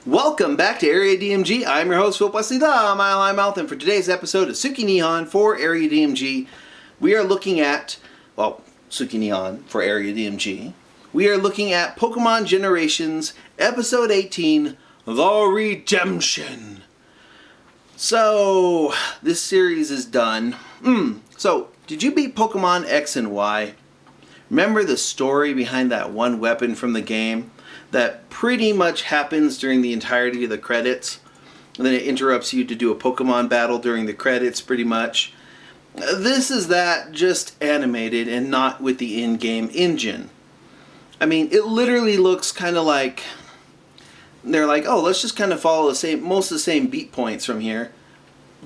Welcome back to Area DMG. I'm your host, Phil Wesley, the Mile High Mouth, and for today's episode of Suki Neon for Area DMG, we are looking at, Suki Neon for Area DMG, we are looking at Pokemon Generations, Episode 18, The Redemption. So, this series is done. So, did you beat Pokemon X and Y? Remember the story behind that one weapon from the game that pretty much happens during the entirety of the credits? And then it interrupts you to do a Pokemon battle during the credits, pretty much. This is that, just animated and not with the in-game engine. I mean, it literally looks kind of like they're like, oh, let's just kind of follow most of the same beat points from here.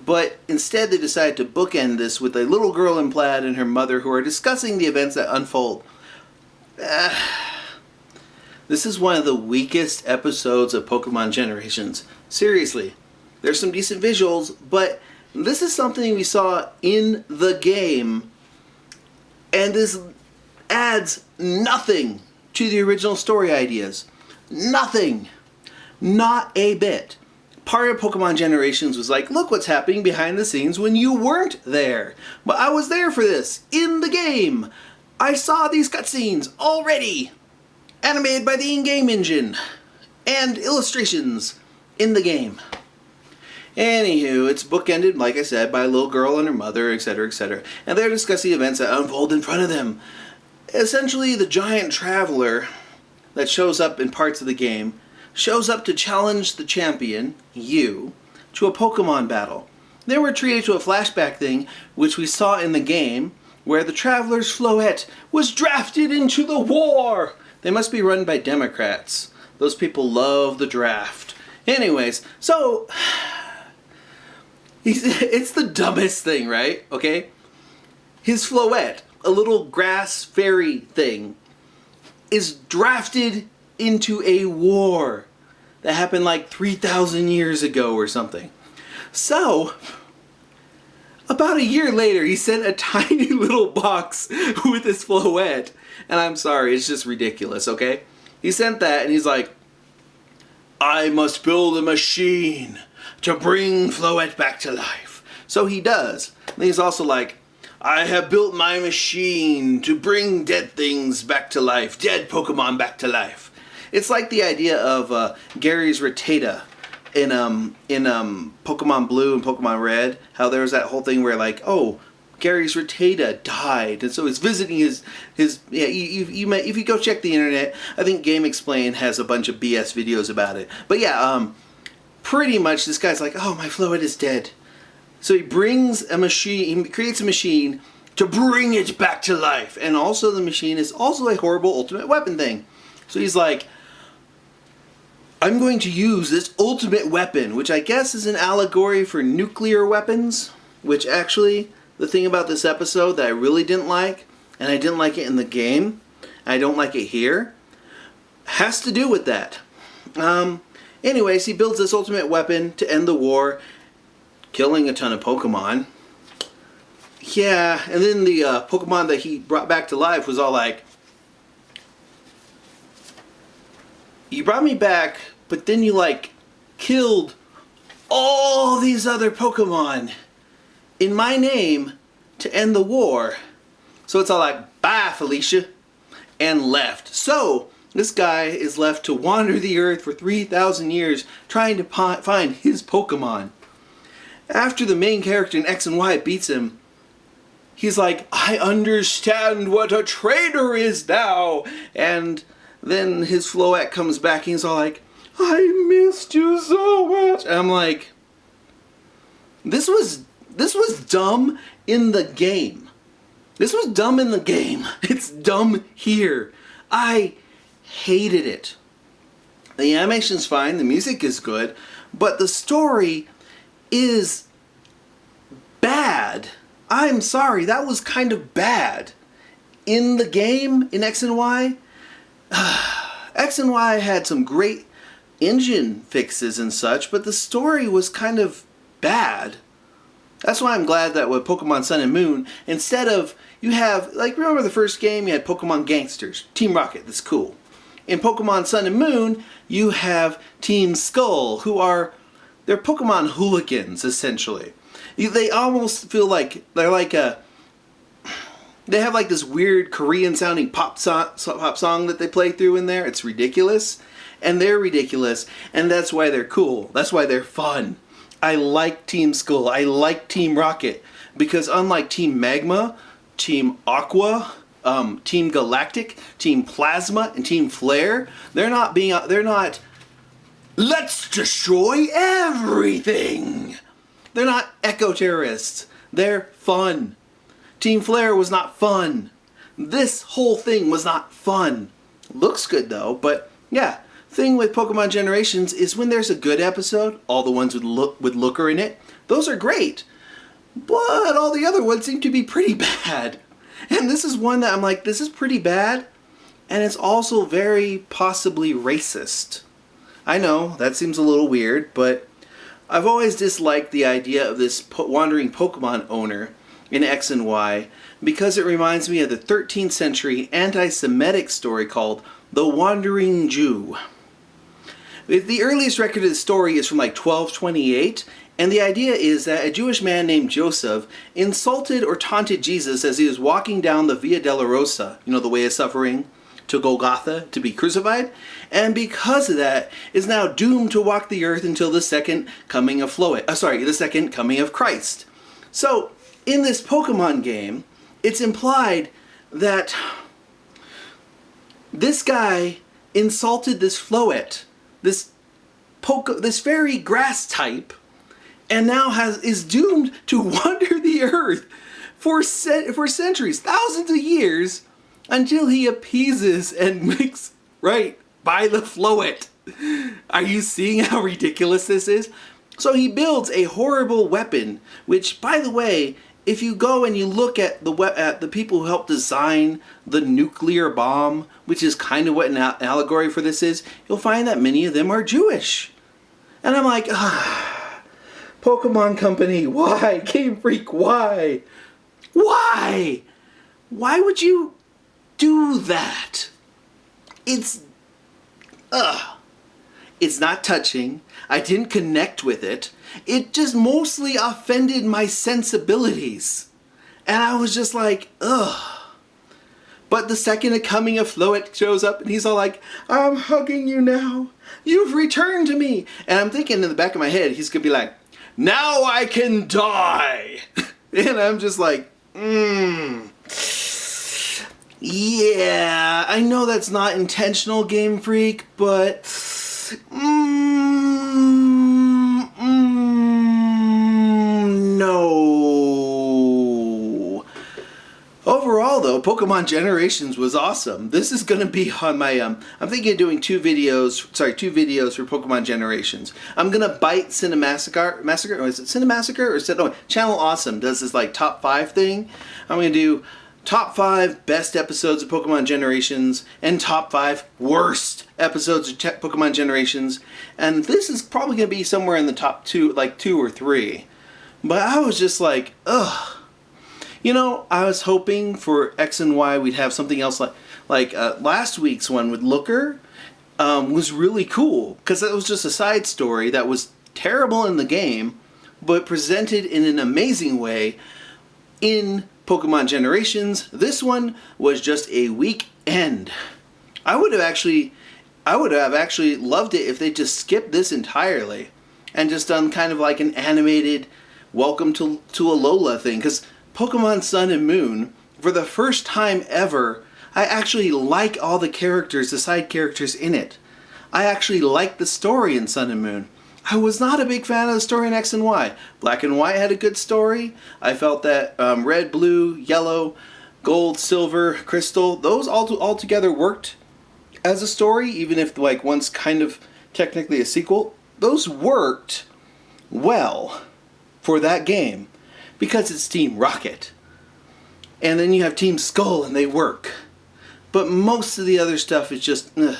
But instead they decided to bookend this with a little girl in plaid and her mother who are discussing the events that unfold. This is one of the weakest episodes of Pokemon Generations. Seriously. There's some decent visuals, but this is something we saw in the game, and this adds nothing to the original story ideas. Nothing. Not a bit. Part of Pokemon Generations was like, look what's happening behind the scenes when you weren't there. But I was there for this, in the game. I saw these cutscenes already, animated by the in-game engine, and illustrations in the game. Anywho, it's bookended, like I said, by a little girl and her mother, etc., etc. And they're discussing events that unfold in front of them. Essentially, the giant traveler that shows up in parts of the game shows up to challenge the champion, you, to a Pokemon battle. Then we're treated to a flashback thing, which we saw in the game, where the Traveler's Floette was drafted into the war! They must be run by Democrats. Those people love the draft. Anyways, so it's the dumbest thing, right? Okay? His Floette, a little grass fairy thing, is drafted into a war that happened like 3,000 years ago or something. So, about a year later, he sent a tiny little box with his Floette. And I'm sorry, it's just ridiculous, okay? He sent that and he's like, I must build a machine to bring Floette back to life. So he does. And he's also like, I have built my machine to bring dead things back to life, dead Pokemon back to life. It's like the idea of Gary's Rattata in Pokemon Blue and Pokemon Red. How there was that whole thing where like, oh, Gary's Rattata died, and so he's visiting his yeah. If you go check the internet, I think Game Explain has a bunch of BS videos about it. But yeah, pretty much this guy's like, oh, my Floette is dead. So he brings a machine, he creates a machine to bring it back to life. And also the machine is also a horrible ultimate weapon thing. So he's like, I'm going to use this ultimate weapon, which I guess is an allegory for nuclear weapons, which actually, the thing about this episode that I really didn't like, and I didn't like it in the game, and I don't like it here, has to do with that. Anyways, he builds this ultimate weapon to end the war, killing a ton of Pokemon. Yeah, and then the Pokemon that he brought back to life was all like, you brought me back, but then you like killed all these other Pokemon in my name to end the war. So it's all like, bye Felicia, and left. So this guy is left to wander the earth for 3,000 years trying to find his Pokemon. After the main character in X and Y beats him, he's like, I understand what a traitor is now. And then his Floette comes back and he's all like, I missed you so much. And I'm like, this was dumb in the game. This was dumb in the game. It's dumb here. I hated it. The animation's fine, the music is good, but the story is bad. I'm sorry, that was kind of bad. In the game, in X and Y, X and Y had some great engine fixes and such, but the story was kind of bad. That's why I'm glad that with Pokemon Sun and Moon, instead of, you have, like, remember the first game, you had Pokemon Gangsters, Team Rocket, that's cool. In Pokemon Sun and Moon, you have Team Skull, who are, they're Pokemon hooligans, essentially. They almost feel like, they're like they have like this weird Korean sounding pop song that they play through in there. It's ridiculous. And they're ridiculous, and that's why they're cool. That's why they're fun. I like Team Skull. I like Team Rocket. Because unlike Team Magma, Team Aqua, Team Galactic, Team Plasma, and Team Flare, they're not, let's destroy everything. They're not eco-terrorists. They're fun. Team Flare was not fun. This whole thing was not fun. Looks good though, but yeah. Thing with Pokemon Generations is when there's a good episode, all the ones with Looker in it, those are great. But all the other ones seem to be pretty bad. And this is one that I'm like, this is pretty bad. And it's also very possibly racist. I know, that seems a little weird, but I've always disliked the idea of this wandering Pokemon owner in X and Y because it reminds me of the 13th century anti-Semitic story called The Wandering Jew. The earliest record of the story is from like 1228, and the idea is that a Jewish man named Joseph insulted or taunted Jesus as he was walking down the Via Dolorosa, you know, the way of suffering, to Golgotha to be crucified, and because of that is now doomed to walk the earth until the second coming of the second coming of Christ. So, in this Pokemon game, it's implied that this guy insulted this Floette, this fairy grass type, and now is doomed to wander the earth for centuries, thousands of years, until he appeases and makes right by the Floette. Are you seeing how ridiculous this is? So he builds a horrible weapon, which, by the way, if you go and you look at the people who helped design the nuclear bomb, which is kind of what an allegory for this is, you'll find that many of them are Jewish. And I'm like, Pokemon Company, why? Game Freak, why? Why? Why would you do that? It's not touching. I didn't connect with it. It just mostly offended my sensibilities. And I was just like, ugh. But the second a coming of Floette shows up and he's all like, I'm hugging you now. You've returned to me. And I'm thinking in the back of my head, he's going to be like, now I can die. And I'm just like, yeah, I know that's not intentional, Game Freak, but no. Overall, though, Pokemon Generations was awesome. This is going to be on my, I'm thinking of doing two videos for Pokemon Generations. I'm going to bite Cinemassacre, or is it Cinemassacre? No, Channel Awesome does this like top 5 thing. I'm going to do top 5 best episodes of Pokemon Generations and top 5 worst episodes of Pokemon Generations. And this is probably going to be somewhere in the top 2, like 2 or 3. But I was just like, ugh. You know, I was hoping for X and Y we'd have something else like last week's one with Looker was really cool because that was just a side story that was terrible in the game but presented in an amazing way in Pokemon Generations. This one was just a weak end. I would have actually loved it if they just skipped this entirely and just done kind of like an animated Welcome to Alola thing, because Pokemon Sun and Moon, for the first time ever, I actually like all the characters, the side characters in it. I actually like the story in Sun and Moon. I was not a big fan of the story in X and Y. Black and White had a good story. I felt that Red, Blue, Yellow, Gold, Silver, Crystal, those all together worked as a story, even if like one's kind of technically a sequel. Those worked well for that game because it's Team Rocket. And then you have Team Skull and they work. But most of the other stuff is just, ugh.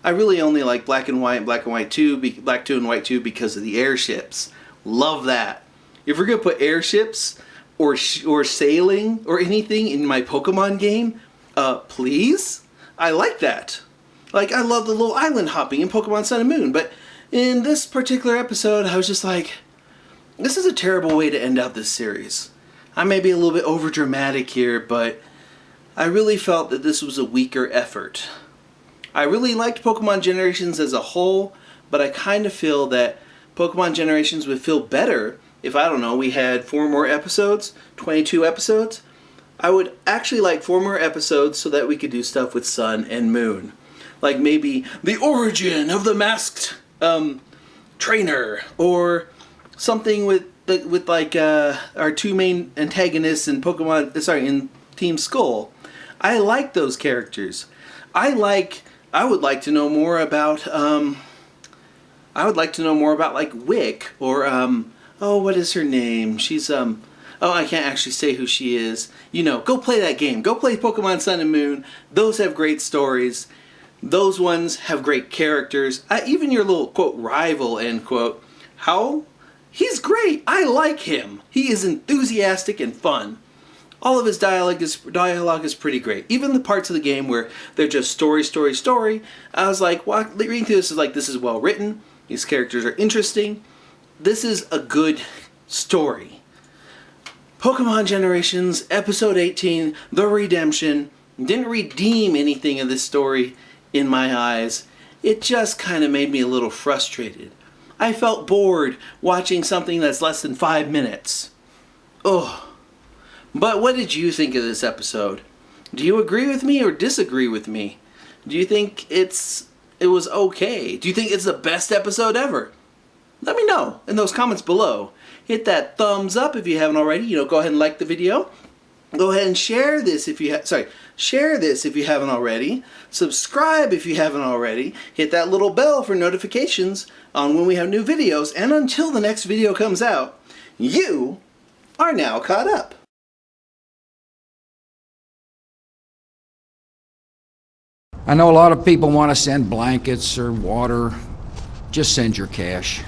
I really only like Black and White and Black and White 2, Black 2 and White 2 because of the airships. Love that. If we're going to put airships or sailing or anything in my Pokemon game, please? I like that. Like, I love the little island hopping in Pokemon Sun and Moon, but in this particular episode, I was just like, this is a terrible way to end out this series. I may be a little bit over dramatic here, but I really felt that this was a weaker effort. I really liked Pokemon Generations as a whole, but I kind of feel that Pokemon Generations would feel better if, I don't know, we had 4 more episodes, 22 episodes. I would actually like 4 more episodes so that we could do stuff with Sun and Moon. Like maybe the origin of the masked trainer, or something with like our 2 main antagonists in in Team Skull. I like those characters. I would like to know more about like Wick, or what is her name? She's I can't actually say who she is. You know, go play that game. Go play Pokemon Sun and Moon. Those have great stories. Those ones have great characters. Even your little, quote, rival, end quote, he's great. I like him. He is enthusiastic and fun. All of his dialogue is pretty great. Even the parts of the game where they're just story. I was like, reading through this is like, this is well written. These characters are interesting. This is a good story. Pokemon Generations, Episode 18, The Redemption, didn't redeem anything of this story in my eyes. It just kind of made me a little frustrated. I felt bored watching something that's less than 5 minutes. Ugh. But what did you think of this episode? Do you agree with me or disagree with me? Do you think it was okay? Do you think it's the best episode ever? Let me know in those comments below. Hit that thumbs up if you haven't already. Go ahead and like the video. Go ahead and share this if you haven't already. Subscribe if you haven't already. Hit that little bell for notifications on when we have new videos. And until the next video comes out, you are now caught up. I know a lot of people want to send blankets or water. Just send your cash.